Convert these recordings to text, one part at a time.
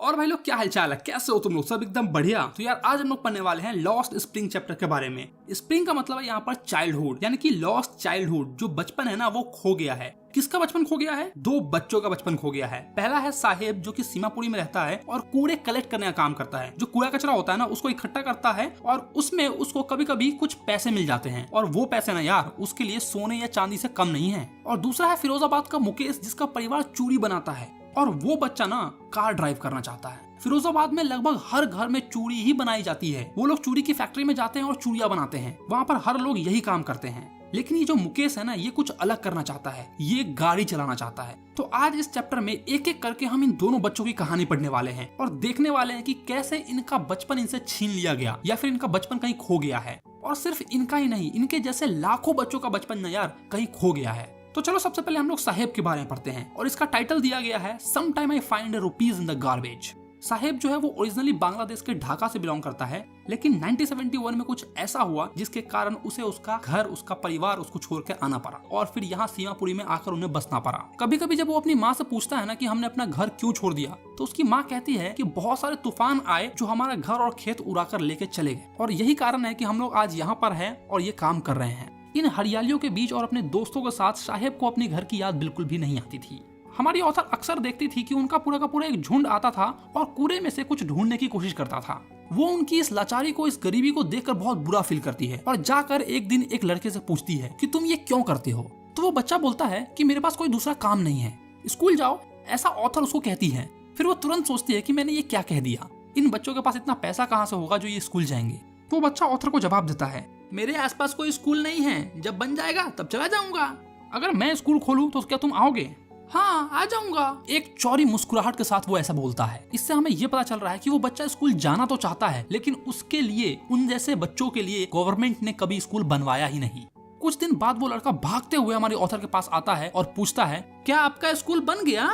और भाई लोग क्या हालचाल है, कैसे हो तुम लोग? सब एकदम बढ़िया। तो यार आज हम लोग पढ़ने वाले हैं लॉस्ट स्प्रिंग चैप्टर के बारे में। स्प्रिंग का मतलब है यहाँ पर चाइल्डहुड, यानी कि लॉस्ट चाइल्डहुड। जो बचपन है ना वो खो गया है। किसका बचपन खो गया है? दो बच्चों का बचपन खो गया है। पहला है साहेब जो कि सीमापुरी में रहता है और कूड़े कलेक्ट करने का काम करता है। जो कूड़ा कचरा होता है ना उसको इकट्ठा करता है और उसमें उसको कभी कभी कुछ पैसे मिल जाते हैं और वो पैसे ना यार उसके लिए सोने या चांदी से कम नहीं है। और दूसरा है फिरोजाबाद का मुकेश जिसका परिवार चूड़ी बनाता है और वो बच्चा ना कार ड्राइव करना चाहता है। फिरोजाबाद में लगभग हर घर में चूड़ी ही बनाई जाती है। वो लोग चूड़ी की फैक्ट्री में जाते हैं और चूड़ियां बनाते हैं। वहाँ पर हर लोग यही काम करते हैं। लेकिन ये जो मुकेश है ना ये कुछ अलग करना चाहता है, ये गाड़ी चलाना चाहता है। तो आज इस चैप्टर में एक एक करके हम इन दोनों बच्चों की कहानी पढ़ने वाले हैं और देखने वाले हैं कि कैसे इनका बचपन इनसे छीन लिया गया या फिर इनका बचपन कहीं खो गया है। और सिर्फ इनका ही नहीं, इनके जैसे लाखों बच्चों का बचपन न यार कहीं खो गया है। तो चलो सबसे पहले हम लोग साहेब के बारे में पढ़ते हैं और इसका टाइटल दिया गया है some time I find rupees in the garbage. साहेब जो है वो ओरिजिनली बांग्लादेश के ढाका से बिलोंग करता है, लेकिन 1971 में कुछ ऐसा हुआ जिसके कारण उसे उसका घर, उसका परिवार उसको छोड़ के आना पड़ा और फिर यहाँ सीमापुरी में आकर उन्हें बसना पड़ा। कभी कभी जब वो अपनी माँ से पूछता है ना कि हमने अपना घर क्यों छोड़ दिया, तो उसकी माँ कहती है कि बहुत सारे तूफान आए जो हमारा घर और खेत उड़ा कर लेके चले गए और यही कारण है कि हम लोग आज यहाँ पर हैं और ये काम कर रहे हैं। इन हरियालियों के बीच और अपने दोस्तों के साथ साहेब को अपने घर की याद बिल्कुल भी नहीं आती थी। हमारी ऑथर अक्सर देखती थी कि उनका पूरा का पूरा एक झुंड आता था और कूड़े में से कुछ ढूंढने की कोशिश करता था। वो उनकी इस लाचारी को, इस गरीबी को देखकर बहुत बुरा फील करती है और जाकर एक दिन एक लड़के से पूछती है कि तुम ये क्यों करते हो। तो वो बच्चा बोलता है कि मेरे पास कोई दूसरा काम नहीं है, स्कूल जाओ, ऐसा ऑथर उसको कहती है। फिर वो तुरंत सोचती है कि मैंने ये क्या कह दिया, इन बच्चों के पास इतना पैसा कहाँ से होगा जो ये स्कूल जाएंगे। तो बच्चा ऑथर को जवाब देता है, मेरे आसपास कोई स्कूल नहीं है, जब बन जाएगा तब चला जाऊंगा। अगर मैं स्कूल खोलूं तो क्या तुम आओगे? हाँ आ जाऊंगा। एक चौड़ी मुस्कुराहट के साथ वो ऐसा बोलता है। इससे हमें ये पता चल रहा है कि वो बच्चा स्कूल जाना तो चाहता है, लेकिन उसके लिए, उन जैसे बच्चों के लिए गवर्नमेंट ने कभी स्कूल बनवाया ही नहीं। कुछ दिन बाद वो लड़का भागते हुए हमारी ऑथर के पास आता है और पूछता है, क्या आपका स्कूल बन गया?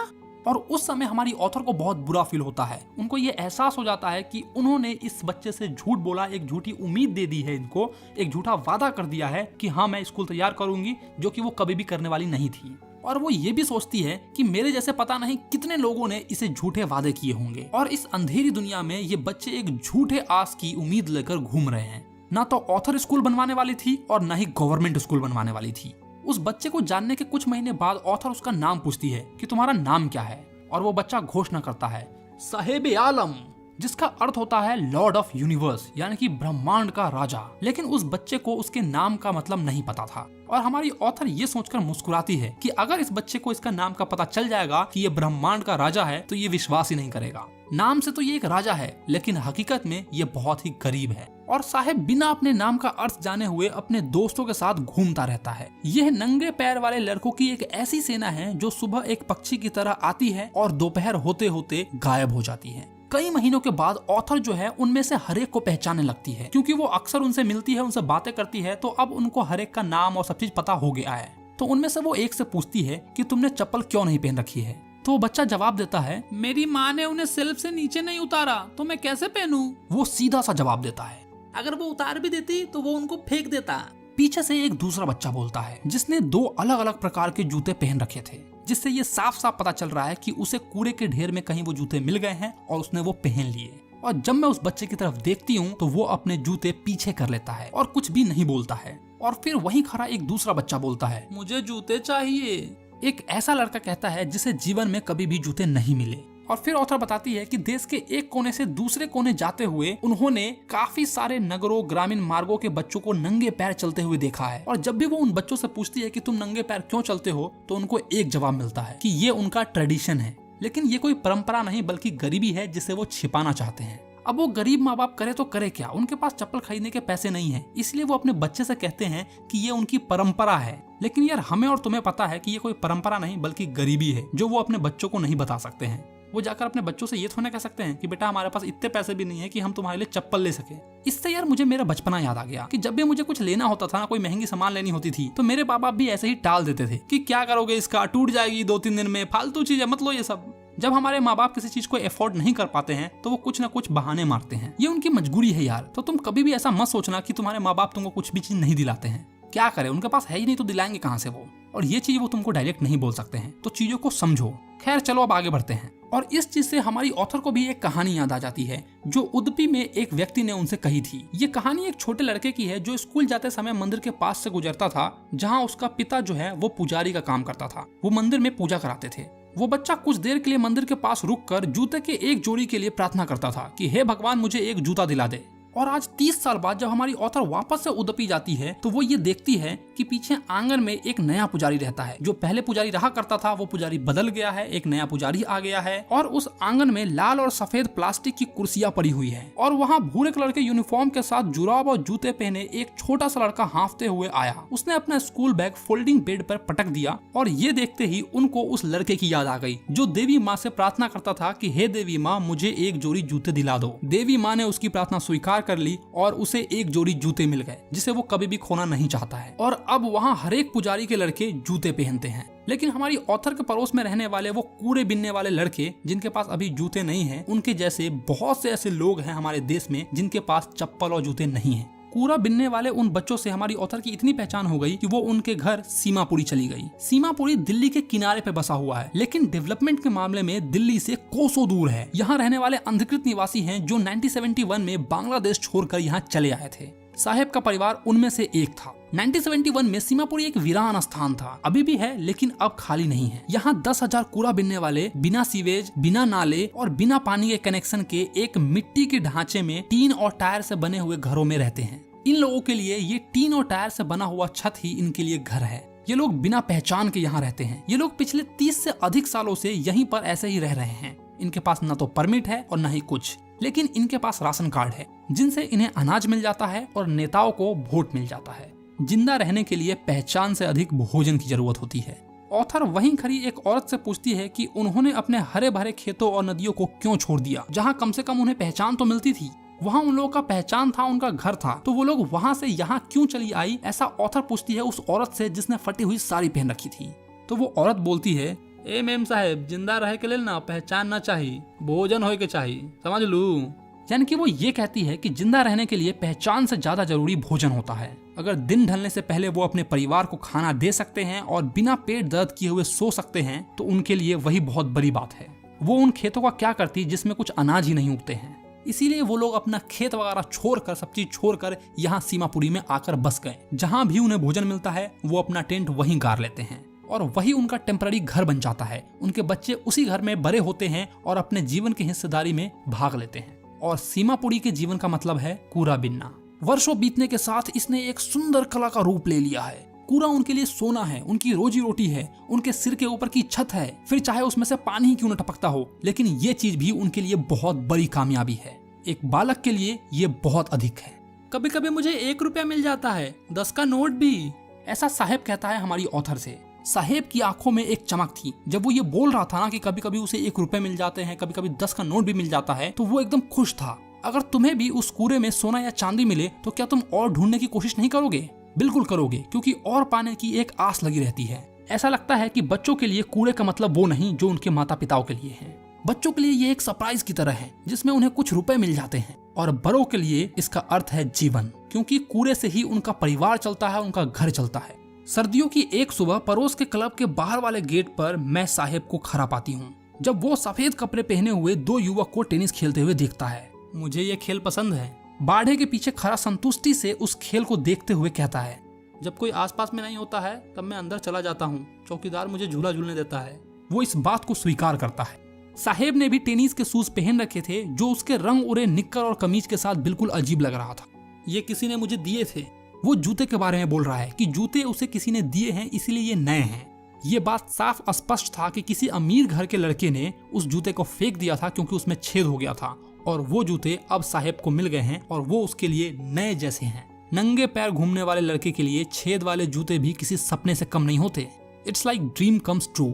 और उस समय हमारी ऑथर को बहुत बुरा फील होता है। उनको ये एहसास हो जाता है कि उन्होंने इस बच्चे से झूठ बोला, एक झूठी उम्मीद दे दी है, इनको एक झूठा वादा कर दिया है कि हाँ मैं स्कूल तैयार करूंगी, जो कि वो कभी भी करने वाली नहीं थी। और वो ये भी सोचती है कि मेरे जैसे पता नहीं कितने लोगों ने इसे झूठे वादे किए होंगे और इस अंधेरी दुनिया में ये बच्चे एक झूठे आस की उम्मीद लेकर घूम रहे हैं। ना तो ऑथर स्कूल बनवाने वाली थी और ना ही गवर्नमेंट स्कूल बनवाने वाली थी। उस बच्चे को जानने के कुछ महीने बाद ऑथर उसका नाम पूछती है कि तुम्हारा नाम क्या है, और वो बच्चा घोषणा करता है साहेब आलम, जिसका अर्थ होता है लॉर्ड ऑफ यूनिवर्स, यानी कि ब्रह्मांड का राजा। लेकिन उस बच्चे को उसके नाम का मतलब नहीं पता था और हमारी ऑथर ये सोचकर मुस्कुराती है कि अगर इस बच्चे को इसका नाम का पता चल जाएगा कि ये ब्रह्मांड का राजा है तो ये विश्वास ही नहीं करेगा। नाम से तो ये एक राजा है, लेकिन हकीकत में ये बहुत ही गरीब है। और साहेब बिना अपने नाम का अर्थ जाने हुए अपने दोस्तों के साथ घूमता रहता है। यह नंगे पैर वाले लड़कों की एक ऐसी सेना है जो सुबह एक पक्षी की तरह आती है और दोपहर होते होते गायब हो जाती है। कई महीनों के बाद ऑथर जो है उनमें से हरेक को पहचानने लगती है, क्योंकि वो अक्सर उनसे मिलती है, उनसे बातें करती है, तो अब उनको हरेक का नाम और सब चीज पता हो गया है। तो उनमें से वो एक से पूछती है कि तुमने चप्पल क्यों नहीं पहन रखी है। तो वो बच्चा जवाब देता है, मेरी माँ ने उन्हें सेल्फ से नीचे नहीं उतारा तो मैं कैसे पहनूं। वो सीधा सा जवाब देता है, अगर वो उतार भी देती तो वो उनको फेंक देता। पीछे से एक दूसरा बच्चा बोलता है जिसने दो अलग अलग प्रकार के जूते पहन रखे थे, जिससे ये साफ साफ पता चल रहा है कि उसे कूड़े के ढेर में कहीं वो जूते मिल गए हैं और उसने वो पहन लिए। और जब मैं उस बच्चे की तरफ देखती हूँ तो वो अपने जूते पीछे कर लेता है और कुछ भी नहीं बोलता है। और फिर वहीं खड़ा एक दूसरा बच्चा बोलता है, मुझे जूते चाहिए। एक ऐसा लड़का कहता है जिसे जीवन में कभी भी जूते नहीं मिले। और फिर ऑथर बताती है कि देश के एक कोने से दूसरे कोने जाते हुए उन्होंने काफी सारे नगरों, ग्रामीण मार्गों के बच्चों को नंगे पैर चलते हुए देखा है। और जब भी वो उन बच्चों से पूछती है कि तुम नंगे पैर क्यों चलते हो, तो उनको एक जवाब मिलता है कि ये उनका ट्रेडिशन है। लेकिन ये कोई परंपरा नहीं बल्कि गरीबी है जिसे वो छिपाना चाहते हैं। अब वो गरीब माँ बाप करे तो करे क्या, उनके पास चप्पल खरीदने के पैसे नहीं है, इसलिए वो अपने बच्चे से कहते हैं कि ये उनकी परंपरा है। लेकिन यार हमें और तुम्हें पता है कि ये कोई परंपरा नहीं बल्कि गरीबी है जो वो अपने बच्चों को नहीं बता सकते हैं। वो जाकर अपने बच्चों से ये थोड़ा कह सकते हैं कि बेटा हमारे पास इतने पैसे भी नहीं है कि हम तुम्हारे लिए चप्पल ले सके। इससे यार मुझे मेरा बचपना याद आ गया कि जब भी मुझे कुछ लेना होता था ना, कोई महंगी सामान लेनी होती थी, तो मेरे माँ बाप भी ऐसे ही टाल देते थे कि क्या करोगे इसका, टूट जाएगी 2-3 दिन में, फालतू चीज है, मत लो ये सब। जब हमारे माँ बाप किसी चीज को अफोर्ड नहीं कर पाते हैं तो वो कुछ ना कुछ बहाने मारते हैं। ये उनकी मजबूरी है यार। तो तुम कभी भी ऐसा मत सोचना कि तुम्हारे माँ बाप तुमको कुछ भी चीज नहीं दिलाते हैं। क्या करें, उनके पास है ही नहीं तो दिलाएंगे कहाँ से वो। और ये चीज वो तुमको डायरेक्ट नहीं बोल सकते हैं, तो चीजों को समझो। खैर चलो अब आगे बढ़ते हैं। और इस चीज से हमारी ऑथर को भी एक कहानी याद आ जाती है जो उडुपी में एक व्यक्ति ने उनसे कही थी। ये कहानी एक छोटे लड़के की है जो स्कूल जाते समय मंदिर के पास से गुजरता था, जहाँ उसका पिता जो है वो पुजारी का काम करता था। वो मंदिर में पूजा कराते थे। वो बच्चा कुछ देर के लिए मंदिर के पास रुककर जूते के एक जोड़ी के लिए प्रार्थना करता था कि हे भगवान मुझे एक जूता दिला दे। और आज 30 साल बाद जब हमारी ऑथर वापस से उडुपी जाती है तो वो ये देखती है कि पीछे आंगन में एक नया पुजारी रहता है। जो पहले पुजारी रहा करता था वो पुजारी बदल गया है, एक नया पुजारी आ गया है। और उस आंगन में लाल और सफेद प्लास्टिक की कुर्सियां पड़ी हुई है और वहाँ भूरे कलर के यूनिफॉर्म के साथ जुराब और जूते पहने एक छोटा सा लड़का हांफते हुए आया। उसने अपना स्कूल बैग फोल्डिंग बेड पर पटक दिया और ये देखते ही उनको उस लड़के की याद आ गई जो देवी माँ से प्रार्थना करता था कि हे देवी माँ मुझे एक जोड़ी जूते दिला दो। देवी माँ ने उसकी प्रार्थना स्वीकार कर ली और उसे एक जोड़ी जूते मिल गए जिसे वो कभी भी खोना नहीं चाहता है। और अब वहाँ हर एक पुजारी के लड़के जूते पहनते हैं। लेकिन हमारी ऑथर के पड़ोस में रहने वाले वो कूड़े बिनने वाले लड़के जिनके पास अभी जूते नहीं हैं, उनके जैसे बहुत से ऐसे लोग हैं हमारे देश में जिनके पास चप्पल और जूते नहीं हैं। कूड़ा बिनने वाले उन बच्चों से हमारी ऑथर की इतनी पहचान हो गई कि वो उनके घर सीमापुरी चली गई। सीमापुरी दिल्ली के किनारे पे बसा हुआ है, लेकिन डेवलपमेंट के मामले में दिल्ली से कोसों दूर है। यहाँ रहने वाले अनधिकृत निवासी हैं जो 1971 में बांग्लादेश छोड़कर यहाँ चले आए थे। साहेब का परिवार उनमें से एक था। 1971 में सीमापुरी एक वीरान स्थान था, अभी भी है लेकिन अब खाली नहीं है। यहाँ 10,000 कूड़ा बिनने वाले बिना सीवेज, बिना नाले और बिना पानी के कनेक्शन के एक मिट्टी के ढांचे में टीन और टायर से बने हुए घरों में रहते हैं। इन लोगों के लिए ये टीन और टायर से बना हुआ छत ही इनके लिए घर है। ये लोग बिना पहचान के यहाँ रहते हैं। ये लोग पिछले 30 से अधिक सालों से यहीं पर ऐसे ही रह रहे हैं। इनके पास न तो परमिट है और न ही कुछ, लेकिन इनके पास राशन कार्ड है जिनसे इन्हें अनाज मिल जाता है और नेताओं को वोट मिल जाता है। जिंदा रहने के लिए पहचान से अधिक भोजन की जरूरत होती है। ऑथर वहीं खड़ी एक औरत से पूछती है कि उन्होंने अपने हरे भरे खेतों और नदियों को क्यों छोड़ दिया, जहाँ कम से कम उन्हें पहचान तो मिलती थी। वहाँ उन लोगों का पहचान था, उनका घर था, तो वो लोग वहाँ से यहाँ क्यों चली आई, ऐसा ऑथर पूछती है उस औरत से जिसने फटी हुई साड़ी पहन रखी थी। तो वो औरत बोलती है, ए मेम साहेब, जिंदा रहे के लिए ना पहचान ना चाहिए, भोजन होए के चाहिए, समझ लू। यानी कि वो ये कहती है कि जिंदा रहने के लिए पहचान से ज्यादा जरूरी भोजन होता है। अगर दिन ढलने से पहले वो अपने परिवार को खाना दे सकते हैं और बिना पेट दर्द किए हुए सो सकते हैं तो उनके लिए वही बहुत बड़ी बात है। वो उन खेतों का क्या करती जिसमें कुछ अनाज ही नहीं उगते हैं। इसीलिए वो लोग अपना खेत वगैरह छोड़कर, सब चीज छोड़कर यहाँ सीमापुरी में आकर बस गए। जहाँ भी उन्हें भोजन मिलता है वो अपना टेंट वहीं गाड़ लेते हैं और वही उनका टेम्पररी घर बन जाता है। उनके बच्चे उसी घर में बड़े होते हैं और अपने जीवन की हिस्सेदारी में भाग लेते हैं। और सीमापुरी के जीवन का मतलब है कूड़ा बिनना। वर्षों बीतने के साथ इसने एक सुंदर कला का रूप ले लिया है। कूड़ा उनके लिए सोना है, उनकी रोजी रोटी है, उनके सिर के ऊपर की छत है, फिर चाहे उसमें से पानी ही क्यों न टपकता हो, लेकिन ये चीज भी उनके लिए बहुत बड़ी कामयाबी है। एक बालक के लिए ये बहुत अधिक है। कभी कभी मुझे 1 रुपया मिल जाता है, 10 का नोट भी, ऐसा साहेब कहता है हमारी ऑथर से। साहेब की आंखों में एक चमक थी। जब वो ये बोल रहा था ना कि कभी कभी उसे 1 रुपए मिल जाते हैं, कभी कभी 10 का नोट भी मिल जाता है, तो वो एकदम खुश था। अगर तुम्हें भी उस कूड़े में सोना या चांदी मिले तो क्या तुम और ढूंढने की कोशिश नहीं करोगे? बिल्कुल करोगे, क्योंकि और पाने की एक आस लगी रहती है। ऐसा लगता है कि बच्चों के लिए कूड़े का मतलब वो नहीं जो उनके माता पिताओं के लिए है। बच्चों के लिए ये एक सरप्राइज की तरह है जिसमें उन्हें कुछ रुपए मिल जाते हैं, और बड़ों के लिए इसका अर्थ है जीवन, क्योंकि कूड़े से ही उनका परिवार चलता है, उनका घर चलता है। सर्दियों की एक सुबह पड़ोस के क्लब के बाहर वाले गेट पर मैं साहेब को खड़ा पाती हूँ जब वो सफेद कपड़े पहने हुए 2 युवक को टेनिस खेलते हुए देखता है। मुझे ये खेल पसंद है। बाढ़े के पीछे खड़ा संतुष्टि से उस खेल को देखते हुए कहता है, जब कोई आसपास में नहीं होता है तब मैं अंदर चला जाता हूँ, चौकीदार मुझे झूला झूलने देता है। वो इस बात को स्वीकार करता है। साहेब ने भी टेनिस के शूज पहन रखे थे जो उसके रंग उड़े निक्कर और कमीज के साथ बिल्कुल अजीब लग रहा था। ये किसी ने मुझे दिए थे। वो जूते के बारे में बोल रहा है कि जूते उसे किसी ने दिए हैं, इसीलिए ये नए हैं। ये बात साफ स्पष्ट था कि किसी अमीर घर के लड़के ने उस जूते को फेंक दिया था क्योंकि उसमें छेद हो गया था, और वो जूते अब साहेब को मिल गए हैं और वो उसके लिए नए जैसे हैं। नंगे पैर घूमने वाले लड़के के लिए छेद वाले जूते भी किसी सपने से कम नहीं होते। It's like dream comes true.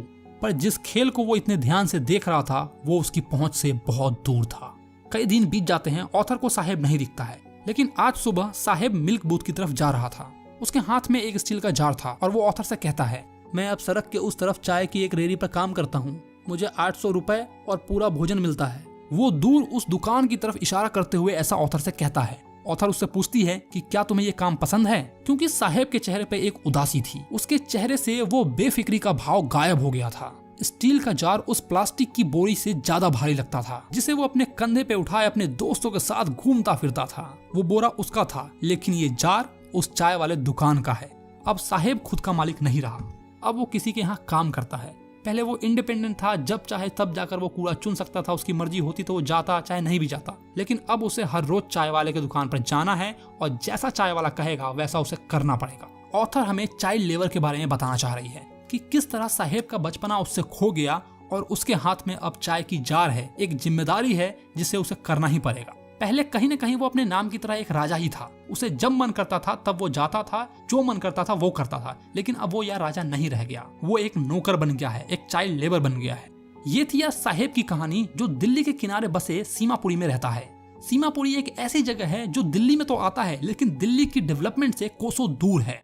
पर जिस खेल को वो इतने ध्यान से देख रहा था वो उसकी पहुंच से बहुत दूर था। कई दिन बीत जाते हैं, ऑथर को साहेब नहीं दिखता है, लेकिन आज सुबह साहेब मिल्क बूथ की तरफ जा रहा था। उसके हाथ में एक स्टील का जार था और वो ऑथर से कहता है, मैं अब सड़क के उस तरफ चाय की एक रेहड़ी पर काम करता हूँ, मुझे 800 रुपए और पूरा भोजन मिलता है। वो दूर उस दुकान की तरफ इशारा करते हुए ऐसा ऑथर से कहता है, ऑथर उससे पूछती है कि क्या तुम्हें ये काम पसंद है, क्योंकि साहेब के चेहरे पे एक उदासी थी। उसके चेहरे से वो बेफिक्री का भाव गायब हो गया था। स्टील का जार उस प्लास्टिक की बोरी से ज्यादा भारी लगता था, जिसे वो अपने कंधे पे उठाए अपने दोस्तों के साथ घूमता फिरता था। वो बोरा उसका था, लेकिन ये जार उस चाय वाले दुकान का है। अब साहेब खुद का मालिक नहीं रहा, अब वो किसी के यहाँ काम करता है। पहले वो इंडिपेंडेंट था, जब चाहे तब जाकर वो कूड़ा चुन सकता था, उसकी मर्जी होती तो वो जाता चाहे नहीं भी जाता। लेकिन अब उसे हर रोज चाय वाले के दुकान पर जाना है और जैसा चाय वाला कहेगा वैसा उसे करना पड़ेगा। ऑथर हमें चाइल्ड लेबर के बारे में बताना चाह रही है कि किस तरह साहेब का बचपना उससे खो गया और उसके हाथ में अब चाय की जार है, एक जिम्मेदारी है जिसे उसे करना ही पड़ेगा। पहले कहीं न कहीं वो अपने नाम की तरह एक राजा ही था। उसे जब मन करता था तब वो जाता था, जो मन करता था वो करता था। लेकिन अब वो यह राजा नहीं रह गया, वो एक नौकर बन गया है, एक चाइल्ड लेबर बन गया है। ये थी यह साहेब की कहानी, जो दिल्ली के किनारे बसे सीमापुरी में रहता है। सीमापुरी एक ऐसी जगह है जो दिल्ली में तो आता है, लेकिन दिल्ली की डेवलपमेंट से कोसों दूर है।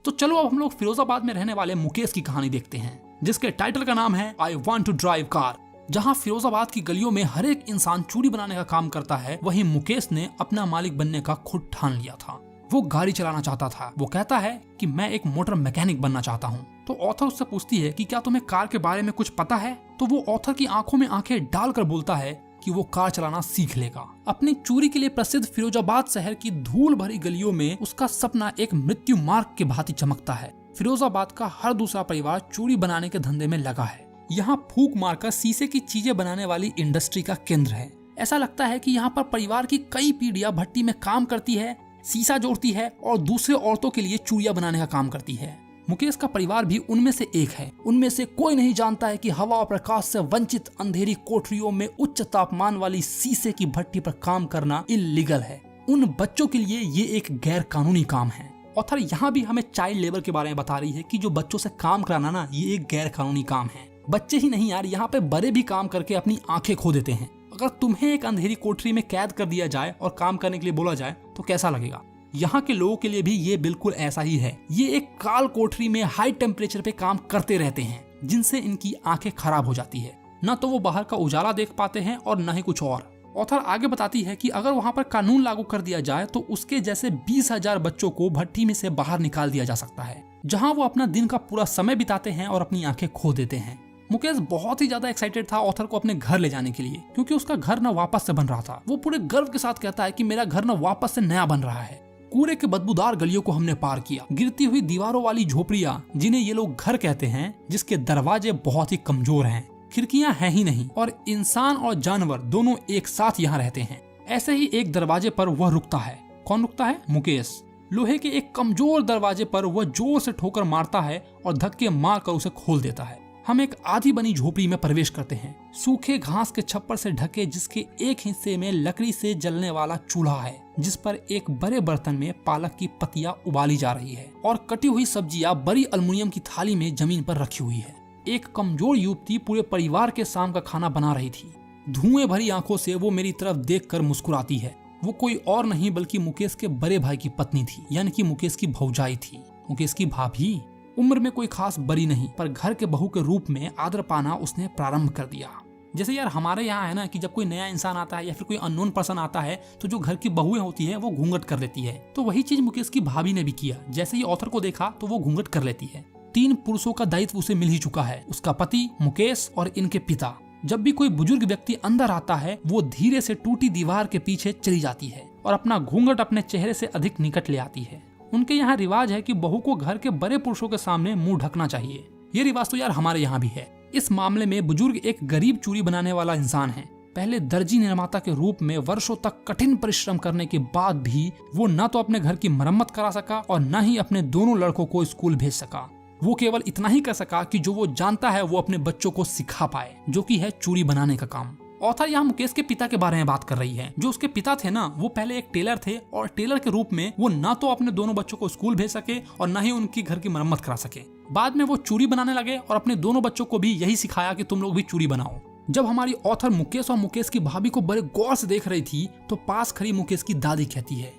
तो चलो अब हम लोग फिरोजाबाद में रहने वाले मुकेश की कहानी देखते हैं, जिसके टाइटल का नाम है I want to drive car. जहां फिरोजाबाद की गलियों में हर एक इंसान चूड़ी बनाने का काम करता है, वहीं मुकेश ने अपना मालिक बनने का खुद ठान लिया था। वो गाड़ी चलाना चाहता था। वो कहता है कि मैं एक मोटर मैकेनिक बनना चाहता हूँ। तो ऑथर उससे पूछती है कि क्या तुम्हें कार के बारे में कुछ पता है। तो वो ऑथर की आंखों में आंखें डालकर बोलता है कि वो कार चलाना सीख लेगा। अपनी चोरी के लिए प्रसिद्ध फिरोजाबाद शहर की धूल भरी गलियों में उसका सपना एक मृत्यु मार्ग के भांति चमकता है। फिरोजाबाद का हर दूसरा परिवार चूड़ी बनाने के धंधे में लगा है। यहाँ फूंक मारकर शीशे की चीजें बनाने वाली इंडस्ट्री का केंद्र है। ऐसा लगता है कि यहाँ पर परिवार की कई पीढ़ियां भट्टी में काम करती है, शीशा जोड़ती है और दूसरे औरतों के लिए चूड़ियां बनाने का काम करती है। मुकेश का परिवार भी उनमें से एक है। उनमें से कोई नहीं जानता है कि हवा और प्रकाश से वंचित अंधेरी कोठरियों में उच्च तापमान वाली शीशे की भट्टी पर काम करना इल्लीगल है। उन बच्चों के लिए ये एक गैर कानूनी काम है। ऑथर यहाँ भी हमें चाइल्ड लेबर के बारे में बता रही है कि जो बच्चों से काम कराना ना, ये एक गैर कानूनी काम है। बच्चे ही नहीं यार, यहाँ पे बड़े भी काम करके अपनी आंखें खो देते हैं। अगर तुम्हें एक अंधेरी कोठरी में कैद कर दिया जाए और काम करने के लिए बोला जाए तो कैसा लगेगा। यहाँ के लोगों के लिए भी ये बिल्कुल ऐसा ही है। ये एक काल कोठरी में हाई टेम्परेचर पे काम करते रहते हैं, जिनसे इनकी आंखें खराब हो जाती है। न तो वो बाहर का उजाला देख पाते हैं और न ही कुछ और। ऑथर आगे बताती है कि अगर वहाँ पर कानून लागू कर दिया जाए तो उसके जैसे 20,000 बच्चों को भट्टी में से बाहर निकाल दिया जा सकता है, जहाँ वो अपना दिन का पूरा समय बिताते हैं और अपनी आंखें खो देते हैं। मुकेश बहुत ही ज्यादा एक्साइटेड था ऑथर को अपने घर ले जाने के लिए, क्योंकि उसका घर न वापस से बन रहा था। वो पूरे गर्व के साथ कहता है कि मेरा घर न वापस से नया बन रहा है। कूड़े के बदबूदार गलियों को हमने पार किया, गिरती हुई दीवारों वाली झोपड़ियां जिन्हें ये लोग घर कहते हैं, जिसके दरवाजे बहुत ही कमजोर हैं, खिड़कियां हैं ही नहीं और इंसान और जानवर दोनों एक साथ यहाँ रहते हैं। ऐसे ही एक दरवाजे पर वह रुकता है। कौन रुकता है? मुकेश। लोहे के एक कमजोर दरवाजे पर वह जोर से ठोकर मारता है और धक्के मारकर उसे खोल देता है। हम एक आधी बनी झोपड़ी में प्रवेश करते हैं, सूखे घास के छप्पर से ढके, जिसके एक हिस्से में लकड़ी से जलने वाला चूल्हा है, जिस पर एक बड़े बर्तन में पालक की पत्तियां उबाली जा रही है और कटी हुई सब्जियां बड़ी अल्युमिनियम की थाली में जमीन पर रखी हुई है। एक कमजोर युवती पूरे परिवार के शाम का खाना बना रही थी। धुएं भरी आंखों से वो मेरी तरफ देखकर मुस्कुराती है। वो कोई और नहीं बल्कि मुकेश के बड़े भाई की पत्नी थी, यानी कि मुकेश की भौजाई थी, मुकेश की भाभी। उम्र में कोई खास बड़ी नहीं, पर घर के बहू के रूप में आदर पाना उसने प्रारंभ कर दिया। जैसे यार हमारे यहाँ है ना कि जब कोई नया इंसान आता है या फिर कोई अननोन पर्सन आता है तो जो घर की बहुएं होती है वो घूंघट कर लेती है। तो वही चीज मुकेश की भाभी ने भी किया। जैसे ही ऑथर को देखा तो वो घूंघट कर लेती है। 3 पुरुषों का दायित्व उसे मिल ही चुका है, उसका पति, मुकेश और इनके पिता। जब भी कोई बुजुर्ग व्यक्ति अंदर आता है वो धीरे से टूटी दीवार के पीछे चली जाती है और अपना घूंघट अपने चेहरे से अधिक निकट ले आती है। उनके यहाँ रिवाज है कि बहू को घर के बड़े पुरुषों के सामने मुंह ढकना चाहिए। ये रिवाज तो यार हमारे यहाँ भी है। इस मामले में बुजुर्ग एक गरीब चूड़ी बनाने वाला इंसान है। पहले दर्जी निर्माता के रूप में वर्षों तक कठिन परिश्रम करने के बाद भी वो न तो अपने घर की मरम्मत करा सका और न ही अपने दोनों लड़कों को स्कूल भेज सका। वो केवल इतना ही कर सका कि जो वो जानता है वो अपने बच्चों को सिखा पाए, जो कि है चूड़ी बनाने का काम। ऑथर यहाँ मुकेश के पिता के बारे में बात कर रही है। जो उसके पिता थे ना, वो पहले एक टेलर थे और टेलर के रूप में वो ना तो अपने दोनों बच्चों को स्कूल भेज सके और ना ही उनकी घर की मरम्मत करा सके। बाद में वो चूड़ी बनाने लगे और अपने दोनों बच्चों को भी यही सिखाया कि तुम लोग भी चूड़ी बनाओ। जब हमारी ऑथर मुकेश और मुकेश की भाभी को बड़े गौर से देख रही थी तो पास खड़ी मुकेश की दादी कहती है,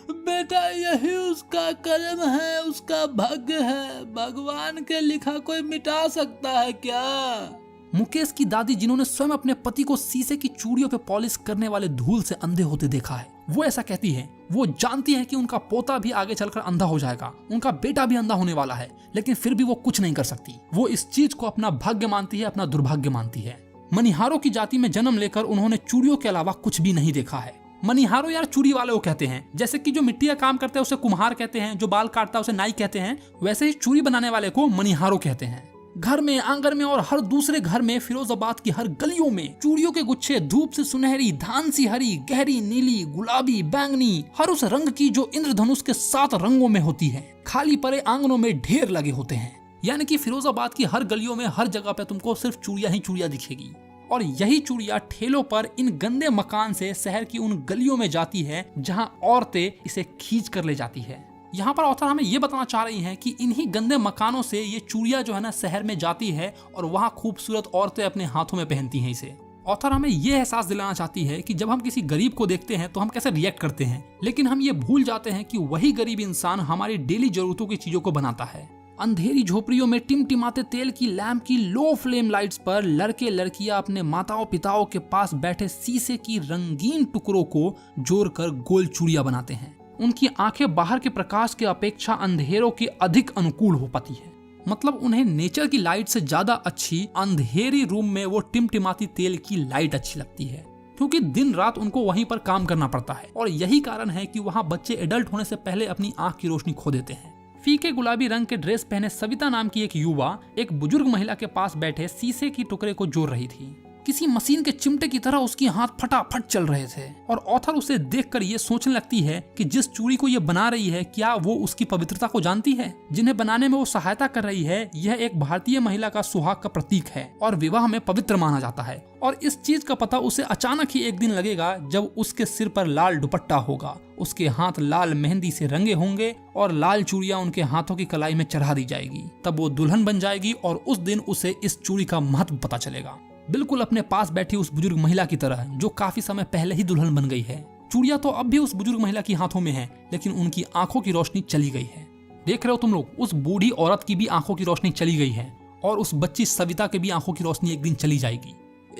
बेटा यही उसका कर्म है, उसका भाग्य है, भगवान के लिखा कोई मिटा सकता है क्या? मुकेश की दादी जिन्होंने स्वयं अपने पति को शीशे की चूड़ियों पे पॉलिश करने वाले धूल से अंधे होते देखा है, वो ऐसा कहती है। वो जानती है कि उनका पोता भी आगे चलकर अंधा हो जाएगा, उनका बेटा भी अंधा होने वाला है, लेकिन फिर भी वो कुछ नहीं कर सकती। वो इस चीज को अपना भाग्य मानती है, अपना दुर्भाग्य मानती है। मनिहारों की जाति में जन्म लेकर उन्होंने चूड़ियों के अलावा कुछ भी नहीं देखा है। मनिहारों यार चूड़ी वाले को कहते हैं, जैसे कि जो मिट्टी का काम करते हैं उसे कुम्हार कहते हैं, जो बाल काटता है उसे नाई कहते हैं, वैसे ही चूड़ी बनाने वाले को मनिहारों कहते हैं। घर में, आंगन में और हर दूसरे घर में फिरोजाबाद की हर गलियों में चूड़ियों के गुच्छे धूप से सुनहरी, धान सी हरी, गहरी नीली, गुलाबी, बैंगनी, हर उस रंग की जो इंद्रधनुष के 7 रंगों में होती है, खाली पड़े आंगनों में ढेर लगे होते हैं। यानी कि फिरोजाबाद की हर गलियों में, हर जगह पे तुमको सिर्फ चूड़ियां ही चूड़ियां दिखेगी। और यही चूड़ियां ठेलों पर इन गंदे मकान से शहर की उन गलियों में जाती है जहां औरतें इसे खींच कर ले जाती है। यहाँ पर ऑथर हमें ये बताना चाह रही हैं कि इन्हीं गंदे मकानों से ये चूड़ियां जो है ना शहर में जाती है और वहाँ खूबसूरत औरतें अपने हाथों में पहनती हैं इसे। ऑथर हमें ये एहसास दिलाना चाहती है कि जब हम किसी गरीब को देखते हैं तो हम कैसे रिएक्ट करते हैं, लेकिन हम ये भूल जाते हैं कि वही गरीब इंसान हमारी डेली जरूरतों की चीजों को बनाता है। अंधेरी झोपड़ियों में टिमटिमाते तेल की लैंप की लो फ्लेम लाइट्स पर लड़के लड़कियां अपने माताओं पिताओं के पास बैठे शीशे की रंगीन टुकड़ों को जोड़कर गोल चूड़ियां बनाते हैं। उनकी आंखें बाहर के प्रकाश के अपेक्षा अंधेरों के अधिक अनुकूल हो पाती है। मतलब उन्हें नेचर की लाइट से ज्यादा अच्छी अंधेरी रूम में वो टिमटिमाती तेल की लाइट अच्छी लगती है, क्योंकि दिन रात उनको वहीं पर काम करना पड़ता है। और यही कारण है कि वहाँ बच्चे एडल्ट होने से पहले अपनी आंख की रोशनी खो देते हैं। फीके गुलाबी रंग के ड्रेस पहने सविता नाम की एक युवा एक बुजुर्ग महिला के पास बैठे शीशे की टुकड़े को जोड़ रही थी। किसी मशीन के चिमटे की तरह उसके हाथ फटाफट चल रहे थे और ऑथर उसे देखकर ये सोचने लगती है कि जिस चूड़ी को ये बना रही है क्या वो उसकी पवित्रता को जानती है। जिन्हें बनाने में वो सहायता कर रही है, यह एक भारतीय महिला का सुहाग का प्रतीक है और विवाह में पवित्र माना जाता है। और इस चीज का पता उसे अचानक ही एक दिन लगेगा जब उसके सिर पर लाल दुपट्टा होगा, उसके हाथ लाल मेहंदी से रंगे होंगे और लाल चूड़ियां उनके हाथों की कलाई में चढ़ा दी जाएगी। तब वो दुल्हन बन जाएगी और उस दिन उसे इस चूड़ी का महत्व पता चलेगा, बिल्कुल अपने पास बैठी उस बुजुर्ग महिला की तरह जो काफी समय पहले ही दुल्हन बन गई है। चूड़ियां तो अब भी उस बुजुर्ग महिला की हाथों में है, लेकिन उनकी आंखों की रोशनी चली गई है। देख रहे हो तुम लोग, उस बूढ़ी औरत की भी आंखों की रोशनी चली गई है और उस बच्ची सविता के भी आंखों की रोशनी एक दिन चली जाएगी।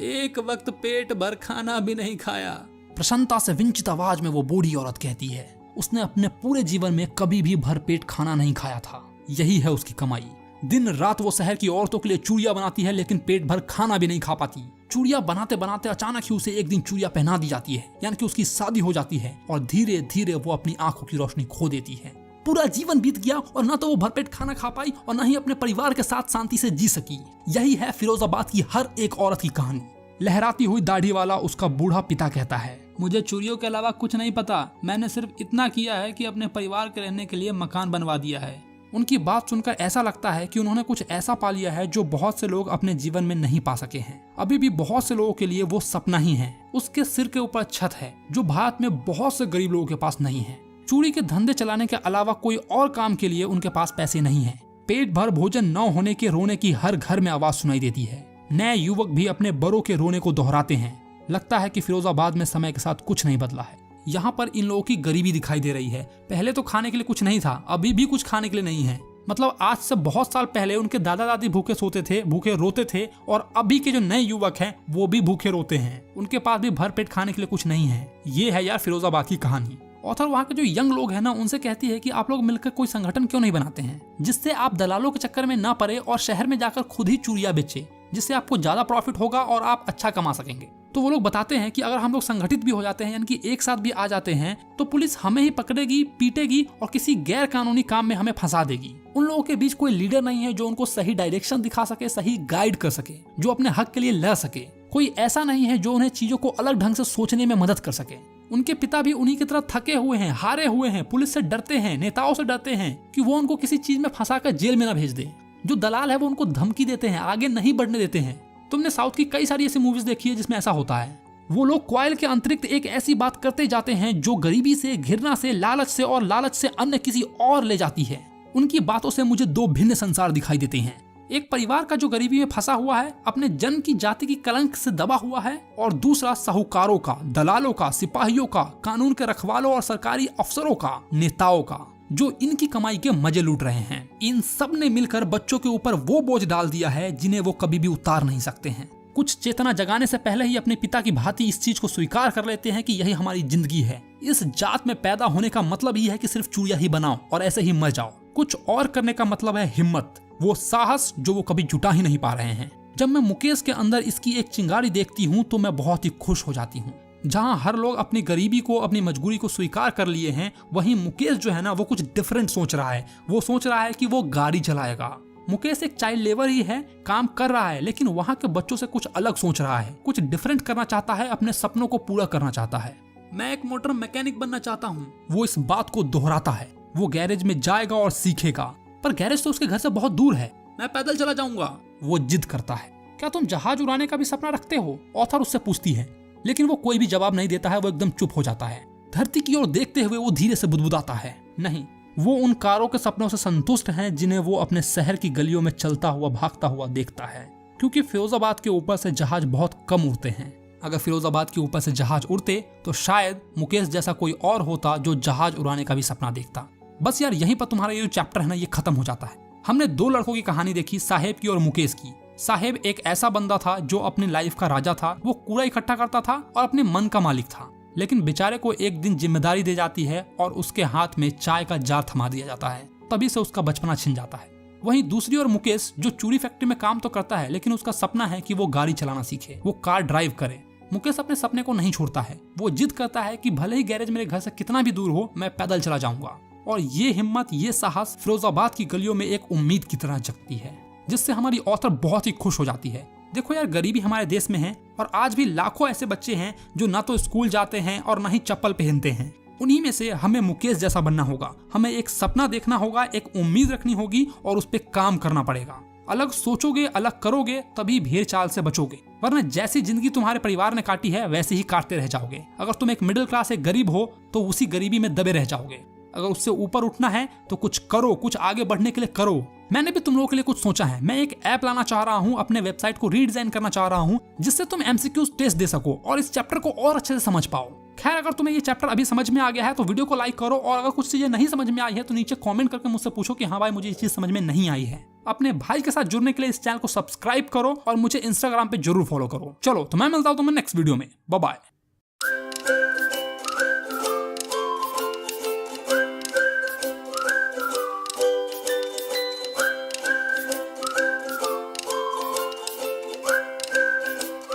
एक वक्त पेट भर खाना भी नहीं खाया, प्रसन्नता से विंचित आवाज में वो बूढ़ी औरत कहती है। उसने अपने पूरे जीवन में कभी भी भरपेट खाना नहीं खाया था, यही है उसकी कमाई। दिन रात वो शहर की औरतों के लिए चूड़ियां बनाती है, लेकिन पेट भर खाना भी नहीं खा पाती। चूड़ियां बनाते बनाते अचानक ही उसे एक दिन चूड़ियां पहना दी जाती है, यानी कि उसकी शादी हो जाती है और धीरे धीरे वो अपनी आंखों की रोशनी खो देती है। पूरा जीवन बीत गया और न तो वो भरपेट खाना खा पाई और न ही अपने परिवार के साथ शांति से जी सकी। यही है फिरोजाबाद की हर एक औरत की कहानी। लहराती हुई दाढ़ी वाला उसका बूढ़ा पिता कहता है, मुझे चूड़ियों के अलावा कुछ नहीं पता, मैंने सिर्फ इतना किया है कि अपने परिवार के रहने के लिए मकान बनवा दिया है। उनकी बात सुनकर ऐसा लगता है कि उन्होंने कुछ ऐसा पा लिया है जो बहुत से लोग अपने जीवन में नहीं पा सके हैं। अभी भी बहुत से लोगों के लिए वो सपना ही है। उसके सिर के ऊपर छत है, जो भारत में बहुत से गरीब लोगों के पास नहीं है। चूड़ी के धंधे चलाने के अलावा कोई और काम के लिए उनके पास पैसे नहीं है। पेट भर भोजन न होने के रोने की हर घर में आवाज सुनाई देती है। नए युवक भी अपने बड़ों के रोने को दोहराते हैं। लगता है कि फिरोजाबाद में समय के साथ कुछ नहीं बदला है। यहाँ पर इन लोगों की गरीबी दिखाई दे रही है। पहले तो खाने के लिए कुछ नहीं था, अभी भी कुछ खाने के लिए नहीं है। मतलब आज से बहुत साल पहले उनके दादा दादी भूखे सोते थे, भूखे रोते थे, और अभी के जो नए युवक हैं वो भी भूखे रोते हैं। उनके पास भी भरपेट खाने के लिए कुछ नहीं है। ये है यार फिरोजाबाद की कहानी। ऑथर वहाँ के जो यंग लोग हैं ना, उनसे कहती है कि आप लोग मिलकर कोई संगठन क्यों नहीं बनाते हैं, जिससे आप दलालों के चक्कर में ना पड़े और शहर में जाकर खुद ही चूड़ियां बेचे, जिससे आपको ज्यादा प्रॉफिट होगा और आप अच्छा कमा सकेंगे। तो वो लोग बताते हैं कि अगर हम लोग संगठित भी हो जाते हैं, यानी कि एक साथ भी आ जाते हैं, तो पुलिस हमें ही पकड़ेगी, पीटेगी और किसी गैर कानूनी काम में हमें फंसा देगी। उन लोगों के बीच कोई लीडर नहीं है जो उनको सही डायरेक्शन दिखा सके, सही गाइड कर सके, जो अपने हक के लिए लड़ सके। कोई ऐसा नहीं है जो उन्हें चीजों को अलग ढंग से सोचने में मदद कर सके। उनके पिता भी उन्हीं की तरह थके हुए हैं, हारे हुए हैं, पुलिस से डरते हैं, नेताओं से डरते हैं कि वो उनको किसी चीज में फंसाकर जेल में न भेज दे। जो दलाल है वो उनको धमकी देते हैं, आगे नहीं बढ़ने देते हैं। तुमने साउथ की कई सारी ऐसी मूवीज देखी है जिसमें ऐसा होता है। वो लोग क्वाइल के अतिरिक्त एक ऐसी बात करते जाते हैं जो गरीबी से, घृणा से, लालच से और लालच से अन्य किसी और ले जाती है। उनकी बातों से मुझे दो भिन्न संसार दिखाई देते हैं। एक परिवार का जो गरीबी में फंसा हुआ है, अपने जन्म की जाति की कलंक से दबा हुआ है, और दूसरा साहूकारों का, दलालों का, सिपाहियों का, कानून के रखवालों और सरकारी अफसरों का, नेताओं का। जो इनकी कमाई के मजे लूट रहे हैं। इन सब ने मिलकर बच्चों के ऊपर वो बोझ डाल दिया है जिन्हें वो कभी भी उतार नहीं सकते हैं। कुछ चेतना जगाने से पहले ही अपने पिता की भांति इस चीज को स्वीकार कर लेते हैं कि यही हमारी जिंदगी है। इस जात में पैदा होने का मतलब ही है कि सिर्फ चूड़िया ही बनाओ और ऐसे ही मर जाओ। कुछ और करने का मतलब है हिम्मत, वो साहस जो वो कभी जुटा ही नहीं पा रहे हैं। जब मैं मुकेश के अंदर इसकी एक चिंगारी देखती हूँ तो मैं बहुत ही खुश हो जाती हूँ। जहाँ हर लोग अपनी गरीबी को, अपनी मजबूरी को स्वीकार कर लिए हैं, वहीं मुकेश जो है ना वो कुछ डिफरेंट सोच रहा है। वो सोच रहा है कि वो गाड़ी चलाएगा। मुकेश एक चाइल्ड लेबर ही है, काम कर रहा है, लेकिन वहाँ के बच्चों से कुछ अलग सोच रहा है, कुछ डिफरेंट करना चाहता है, अपने सपनों को पूरा करना चाहता है। मैं एक मोटर मैकेनिक बनना चाहता हूँ, वो इस बात को दोहराता है। वो गैरेज में जाएगा और सीखेगा, पर गैरेज तो उसके घर से बहुत दूर है। मैं पैदल चला जाऊंगा, वो जिद करता है। क्या तुम जहाज उड़ाने का भी सपना रखते हो? ऑथर उससे पूछती है, लेकिन वो कोई भी जवाब नहीं देता है। वो एकदम चुप हो जाता है। धरती की ओर देखते हुए वो धीरे से बुदबुदाता है, नहीं, वो उन कारों के सपनों से संतुष्ट हैं जिन्हें वो अपने शहर की गलियों में चलता हुआ भागता हुआ देखता है। क्योंकि फिरोजाबाद के ऊपर से जहाज बहुत कम उड़ते हैं। अगर फिरोजाबाद के ऊपर से जहाज उड़ते तो शायद मुकेश जैसा कोई और होता जो जहाज उड़ाने का भी सपना देखता। बस यार, यहीं पर तुम्हारा ये चैप्टर है ना, ये खत्म हो जाता है। हमने दो लड़कों की कहानी देखी, साहेब की और मुकेश की। साहेब एक ऐसा बंदा था जो अपनी लाइफ का राजा था। वो कूड़ा इकट्ठा करता था और अपने मन का मालिक था, लेकिन बेचारे को एक दिन जिम्मेदारी दे जाती है और उसके हाथ में चाय का जार थमा दिया जाता है। तभी से उसका बचपना छिन जाता है। वहीं दूसरी ओर मुकेश, जो चूड़ी फैक्ट्री में काम तो करता है, लेकिन उसका सपना है कि वो गाड़ी चलाना सीखे, वो कार ड्राइव करे। मुकेश अपने सपने को नहीं छोड़ता है। वो जिद करता है कि भले ही गैरेज मेरे घर से कितना भी दूर हो, मैं पैदल चला जाऊंगा। और ये हिम्मत, ये साहस फिरोजाबाद की गलियों में एक उम्मीद की तरह जगती है, जिससे हमारी ऑथर बहुत ही खुश हो जाती है। देखो यार, गरीबी हमारे देश में है और आज भी लाखों ऐसे बच्चे हैं जो ना तो स्कूल जाते हैं और ना ही चप्पल पहनते हैं। उन्हीं में से हमें मुकेश जैसा बनना होगा। हमें एक सपना देखना होगा, एक उम्मीद रखनी होगी और उस पर काम करना पड़ेगा। अलग सोचोगे, अलग करोगे, तभी भेड़ चाल से बचोगे, वरना जैसी जिंदगी तुम्हारे परिवार ने काटी है वैसे ही काटते रह जाओगे। अगर तुम एक मिडिल क्लास, एक गरीब हो तो उसी गरीबी में दबे रह जाओगे। अगर उससे ऊपर उठना है तो कुछ करो, कुछ आगे बढ़ने के लिए करो। मैंने भी तुम लोगों के लिए कुछ सोचा है। मैं एक ऐप लाना चाह रहा हूँ, अपने वेबसाइट को रीडिजाइन करना चाह रहा हूँ, जिससे तुम MCQ टेस्ट दे सको और इस चैप्टर को और अच्छे से समझ पाओ। खैर, अगर तुम्हें ये चैप्टर अभी समझ में आ गया है तो वीडियो को लाइक करो, और अगर कुछ चीजें नहीं समझ में आई है तो नीचे कमेंट करके मुझसे पूछो कि हाँ भाई, मुझे ये चीज समझ में नहीं आई है। अपने भाई के साथ जुड़ने के लिए इस चैनल को सब्सक्राइब करो और मुझे इंस्टाग्राम पे जरूर फॉलो करो। चलो, तो मैं मिलता हूँ तुम्हें नेक्स्ट वीडियो में। Bye bye.